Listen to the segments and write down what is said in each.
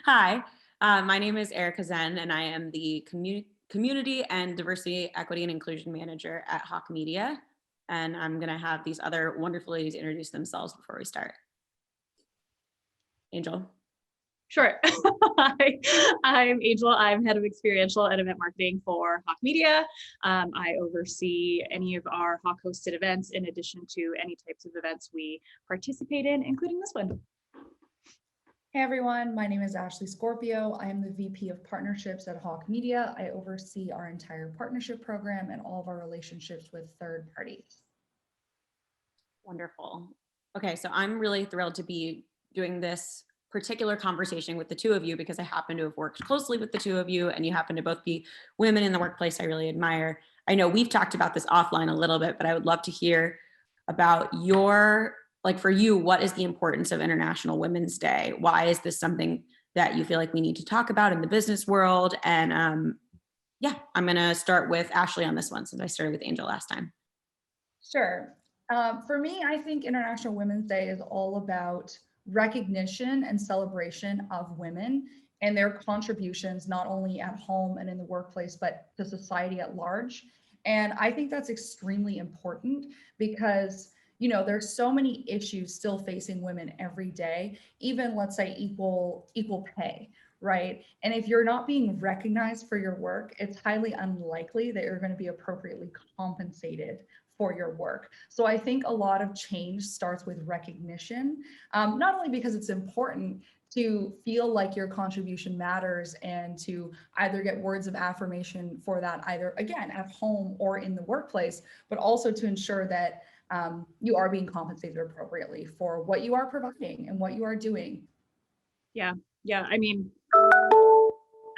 Hi, my name is Erica Zenn, and I am the Community and Diversity, Equity, and Inclusion Manager at Hawke Media. And I'm going to have these other wonderful ladies introduce themselves before we start. Angel. Sure. Hi, I'm Angel. I'm head of experiential and event marketing for Hawke Media. I oversee any of our Hawke hosted events in addition to any types of events we participate in, including this one. Hey everyone, my name is Ashley Scorpio. I am the VP of Partnerships at Hawke Media. I oversee our entire partnership program and all of our relationships with third parties. Wonderful. Okay, so I'm really thrilled to be doing this particular conversation with the two of you because I happen to have worked closely with the two of you and you happen to both be women in the workplace I really admire. I know we've talked about this offline a little bit, but I would love to hear about for you, what is the importance of International Women's Day? Why is this something that you feel like we need to talk about in the business world? And yeah, I'm gonna start with Ashley on this one since I started with Angel last time. Sure. For me, I think International Women's Day is all about recognition and celebration of women and their contributions, not only at home and in the workplace, but to society at large. And I think that's extremely important because there's so many issues still facing women every day, even let's say equal pay, right? And if you're not being recognized for your work, it's highly unlikely that you're going to be appropriately compensated for your work. So I think a lot of change starts with recognition, not only because it's important to feel like your contribution matters and to either get words of affirmation for that, either again at home or in the workplace, but also to ensure that you are being compensated appropriately for what you are providing and what you are doing. Yeah. I mean,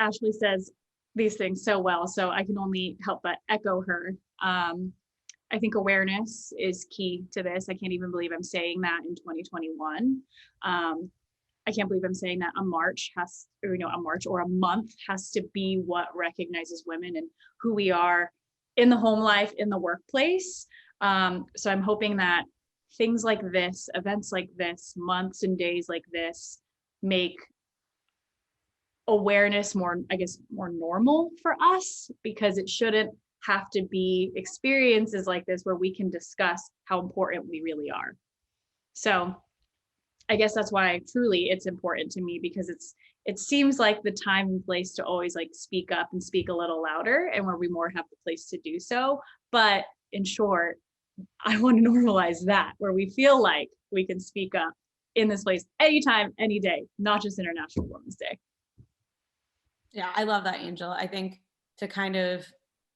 Ashley says these things so well, so I can only help but echo her. I think awareness is key to this. I can't even believe I'm saying that in 2021. I can't believe I'm saying that a march or a month has to be what recognizes women and who we are in the home life, in the workplace. So I'm hoping that things like this, events like this, months and days like this make awareness more normal for us, because it shouldn't have to be experiences like this where we can discuss how important we really are. So I guess that's why truly it's important to me, because it seems like the time and place to always like speak up and speak a little louder, and where we more have the place to do so. But in short, I want to normalize that, where we feel like we can speak up in this place anytime, any day, not just International Women's Day. Yeah, I love that, Angel. I think to kind of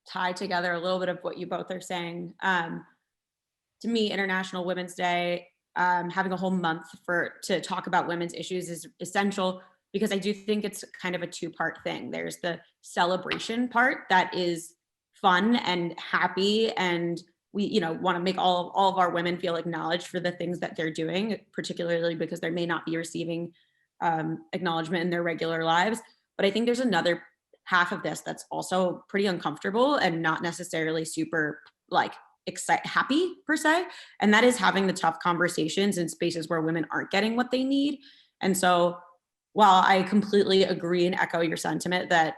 tie together a little bit of what you both are saying, to me, International Women's Day, having a whole month to talk about women's issues is essential, because I do think it's kind of a two-part thing. There's the celebration part that is fun and happy, and we want to make all of our women feel acknowledged for the things that they're doing, particularly because they may not be receiving acknowledgement in their regular lives. But I think there's another half of this that's also pretty uncomfortable and not necessarily super happy per se. And that is having the tough conversations in spaces where women aren't getting what they need. And so while I completely agree and echo your sentiment that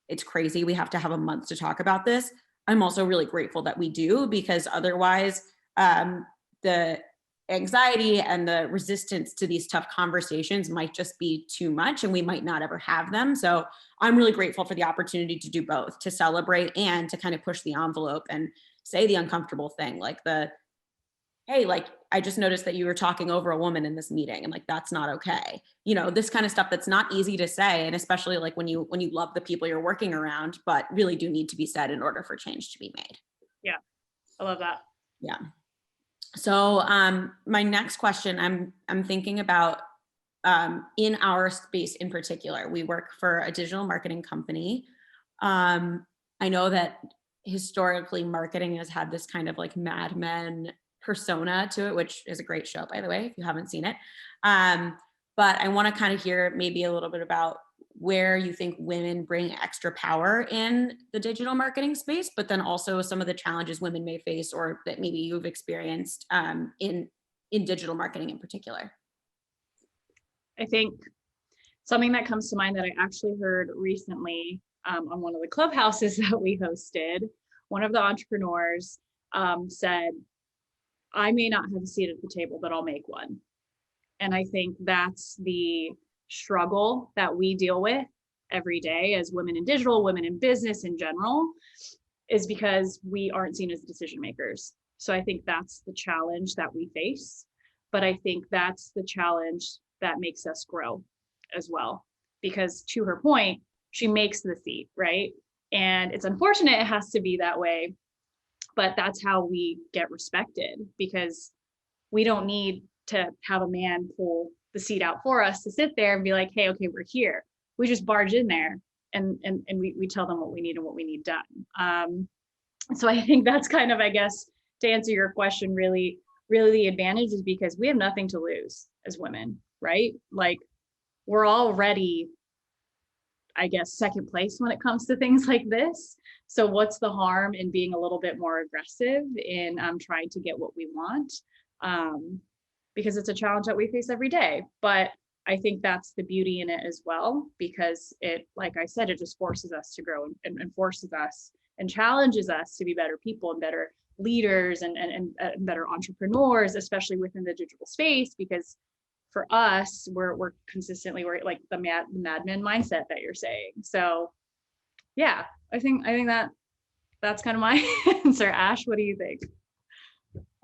it's crazy we have to have a month to talk about this, I'm also really grateful that we do, because otherwise the anxiety and the resistance to these tough conversations might just be too much and we might not ever have them. So I'm really grateful for the opportunity to do both, to celebrate and to kind of push the envelope and say the uncomfortable thing, like hey, I just noticed that you were talking over a woman in this meeting, and that's not okay. This kind of stuff that's not easy to say, and especially when you love the people you're working around, but really do need to be said in order for change to be made. Yeah, I love that. Yeah. So my next question, I'm thinking about in our space in particular. We work for a digital marketing company. I know that historically marketing has had this kind of Mad Men persona to it, which is a great show, by the way, if you haven't seen it. But I want to kind of hear maybe a little bit about where you think women bring extra power in the digital marketing space, but then also some of the challenges women may face or that maybe you've experienced in digital marketing in particular. I think Something that comes to mind that I actually heard recently on one of the clubhouses that we hosted, one of the entrepreneurs said, I may not have a seat at the table, but I'll make one. And I think that's the struggle that we deal with every day as women in digital, women in business in general, is because we aren't seen as decision makers. So I think that's the challenge that we face. But I think that's the challenge that makes us grow as well. Because to her point, she makes the seat, right? And it's unfortunate it has to be that way, but that's how we get respected, because we don't need to have a man pull the seat out for us to sit there and be like, hey, okay, we're here. We just barge in there and we tell them what we need and what we need done. So I think that's kind of, I guess, to answer your question, really the advantage is because we have nothing to lose as women, right? Like, we're already, I guess, second place when it comes to things like this. So what's the harm in being a little bit more aggressive in trying to get what we want? Because it's a challenge that we face every day. But I think that's the beauty in it as well, because it, like I said, it just forces us to grow and forces us and challenges us to be better people and better leaders and better entrepreneurs, especially within the digital space. Because for us, we're consistently, we're like the madman mindset that you're saying. So yeah, I think that's kind of my answer. Ash, what do you think?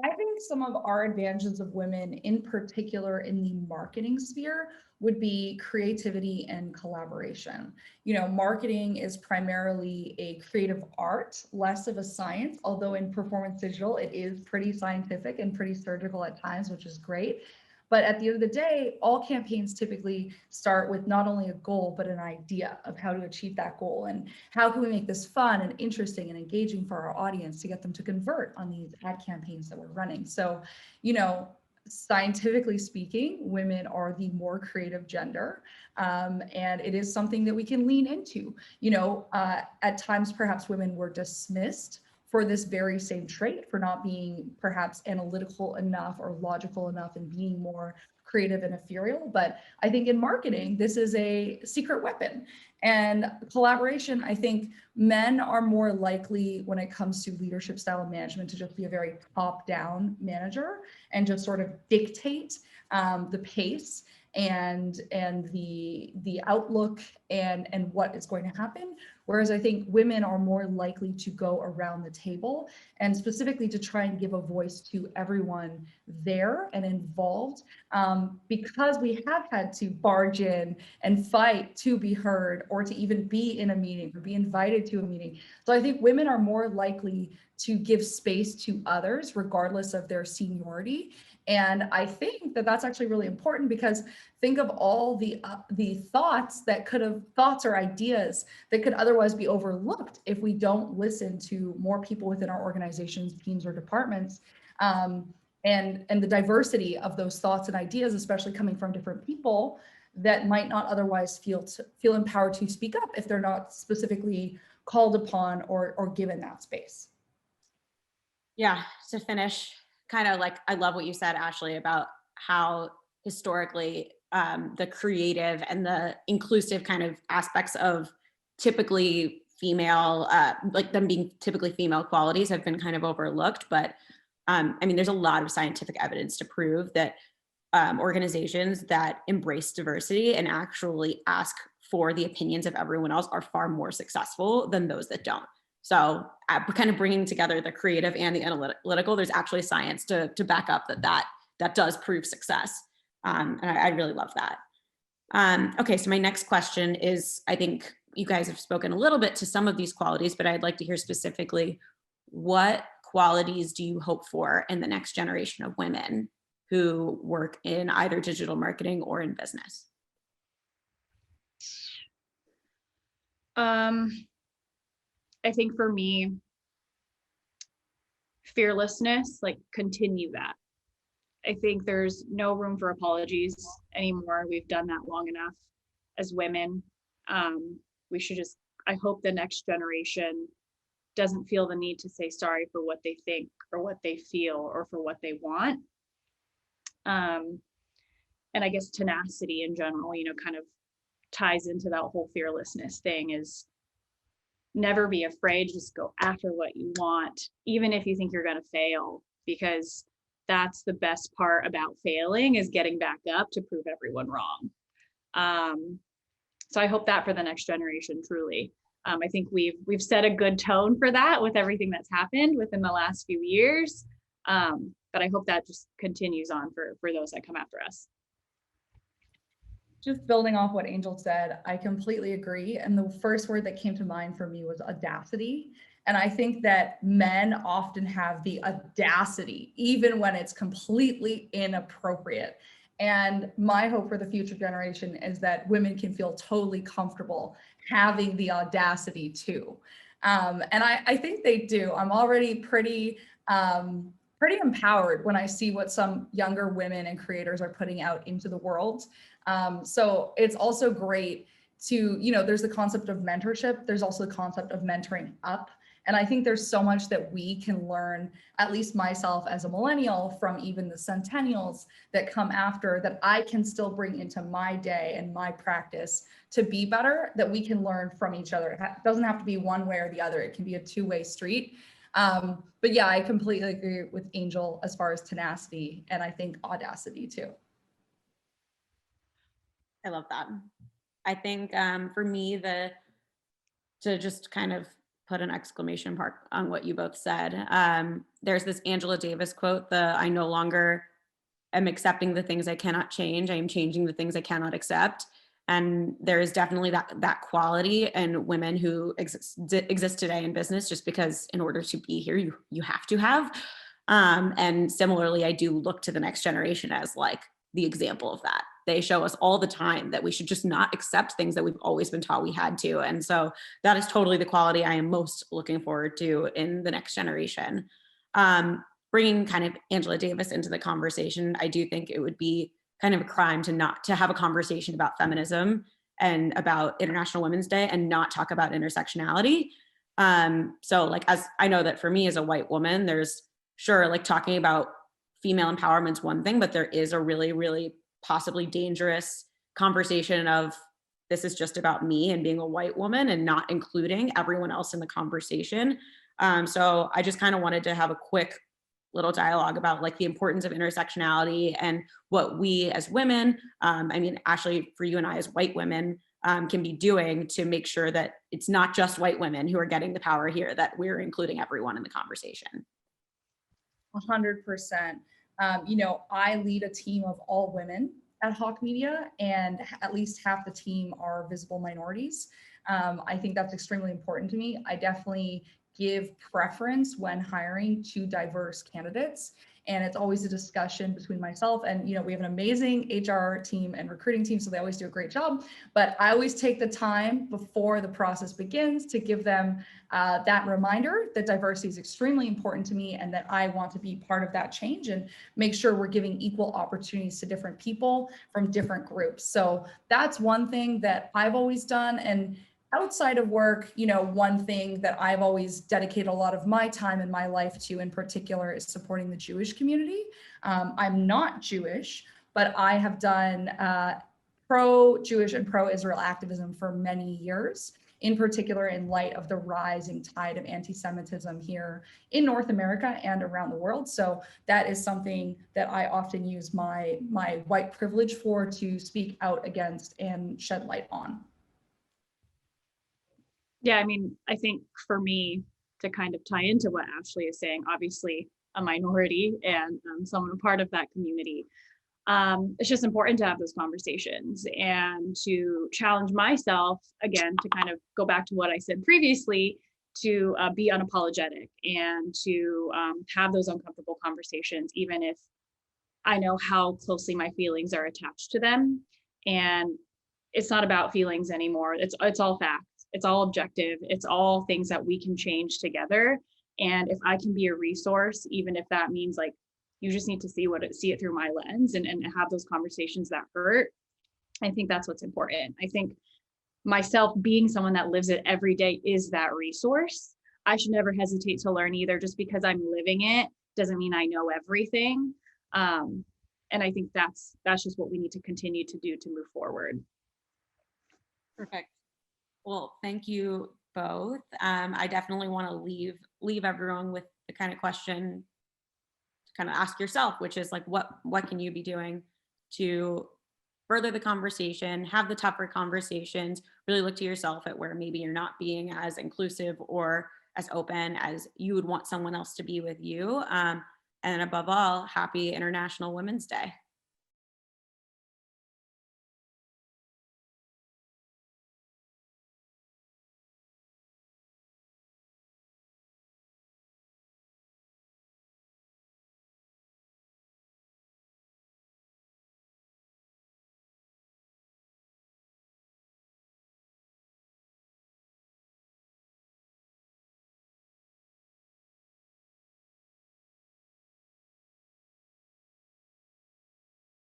I think some of our advantages of women, in particular in the marketing sphere, would be creativity and collaboration. You know, marketing is primarily a creative art, less of a science, although in performance digital, it is pretty scientific and pretty surgical at times, which is great. But at the end of the day, all campaigns typically start with not only a goal, but an idea of how to achieve that goal. And how can we make this fun and interesting and engaging for our audience to get them to convert on these ad campaigns that we're running? So, you know, scientifically speaking, women are the more creative gender. And it is something that we can lean into. You know, at times, perhaps women were dismissed for this very same trait, for not being perhaps analytical enough or logical enough and being more creative and ethereal. But I think in marketing, this is a secret weapon. And collaboration, I think men are more likely when it comes to leadership style of management to just be a very top-down manager and just sort of dictate the pace and the outlook and what is going to happen. Whereas I think women are more likely to go around the table and specifically to try and give a voice to everyone there and involved, because we have had to barge in and fight to be heard or to even be in a meeting or be invited to a meeting. So I think women are more likely to give space to others regardless of their seniority. And I think that that's actually really important, because think of all the thoughts or ideas that could otherwise be overlooked if we don't listen to more people within our organizations, teams, or departments. And the diversity of those thoughts and ideas, especially coming from different people that might not otherwise feel empowered to speak up if they're not specifically called upon or given that space. Yeah, to finish, kind of like, I love what you said, Ashley, about how historically the creative and the inclusive kind of aspects of typically female, like them being typically female qualities have been kind of overlooked. But I mean, there's a lot of scientific evidence to prove that organizations that embrace diversity and actually ask for the opinions of everyone else are far more successful than those that don't. So kind of bringing together the creative and the analytical, there's actually science to back up that does prove success. And I really love that. Okay, so my next question is, I think you guys have spoken a little bit to some of these qualities, but I'd like to hear specifically, what qualities do you hope for in the next generation of women who work in either digital marketing or in business? I think for me, fearlessness, like continue that. I think there's no room for apologies anymore. We've done that long enough as women. We should just, I hope the next generation doesn't feel the need to say sorry for what they think or what they feel or for what they want. And I guess tenacity in general, you know, kind of ties into that whole fearlessness thing, is never be afraid, just go after what you want, even if you think you're going to fail, because that's the best part about failing, is getting back up to prove everyone wrong. So I hope that for the next generation, truly. I think we've set a good tone for that with everything that's happened within the last few years. But I hope that just continues on for those that come after us. Just building off what Angel said, I completely agree. And the first word that came to mind for me was audacity. And I think that men often have the audacity, even when it's completely inappropriate. And my hope for the future generation is that women can feel totally comfortable having the audacity too. And I think they do. I'm already pretty empowered when I see what some younger women and creators are putting out into the world. So it's also great to, there's the concept of mentorship. There's also the concept of mentoring up. And I think there's so much that we can learn, at least myself as a millennial, from even the centennials that come after, that I can still bring into my day and my practice to be better, that we can learn from each other. It doesn't have to be one way or the other. It can be a two-way street. But yeah, I completely agree with Angel as far as tenacity, and I think audacity too. I love that. I think for me, to just kind of put an exclamation mark on what you both said, there's this Angela Davis quote, I no longer am accepting the things I cannot change. I am changing the things I cannot accept. And there is definitely that quality in women who exist today in business, just because in order to be here, you have to have. And similarly, I do look to the next generation as like the example of that. They show us all the time that we should just not accept things that we've always been taught we had to. And so that is totally the quality I am most looking forward to in the next generation. Bringing kind of Angela Davis into the conversation, I do think it would be kind of a crime to have a conversation about feminism and about International Women's Day and not talk about intersectionality. So like, as I know that for me as a white woman, there's sure like talking about female empowerment is one thing, but there is a really, really possibly dangerous conversation of this is just about me and being a white woman and not including everyone else in the conversation. So I just kind of wanted to have a quick little dialogue about like the importance of intersectionality and what we as women, I mean, Ashley, for you and I as white women, can be doing to make sure that it's not just white women who are getting the power here, that we're including everyone in the conversation. 100%. I lead a team of all women at Hawke Media, and at least half the team are visible minorities. I think that's extremely important to me. I definitely give preference when hiring to diverse candidates. And it's always a discussion between myself and, we have an amazing HR team and recruiting team, so they always do a great job. But I always take the time before the process begins to give them that reminder that diversity is extremely important to me and that I want to be part of that change and make sure we're giving equal opportunities to different people from different groups. So that's one thing that I've always done. And outside of work, one thing that I've always dedicated a lot of my time and my life to in particular is supporting the Jewish community. I'm not Jewish, but I have done pro-Jewish and pro-Israel activism for many years, in particular in light of the rising tide of anti-Semitism here in North America and around the world. So that is something that I often use my white privilege for, to speak out against and shed light on. Yeah, I mean, I think for me, to kind of tie into what Ashley is saying, obviously a minority and someone a part of that community, it's just important to have those conversations and to challenge myself, again, to kind of go back to what I said previously, to be unapologetic and to have those uncomfortable conversations, even if I know how closely my feelings are attached to them. And it's not about feelings anymore. It's all facts. It's all objective. It's all things that we can change together. And if I can be a resource, even if that means like, you just need to see it through my lens and have those conversations that hurt. I think that's what's important. I think myself being someone that lives it every day is that resource. I should never hesitate to learn either. Just because I'm living it doesn't mean I know everything. And I think that's just what we need to continue to do to move forward. Perfect. Well, thank you both. I definitely want to leave everyone with the kind of question to kind of ask yourself, which is like, what can you be doing to further the conversation, have the tougher conversations, really look to yourself at where maybe you're not being as inclusive or as open as you would want someone else to be with you. And above all, happy International Women's Day.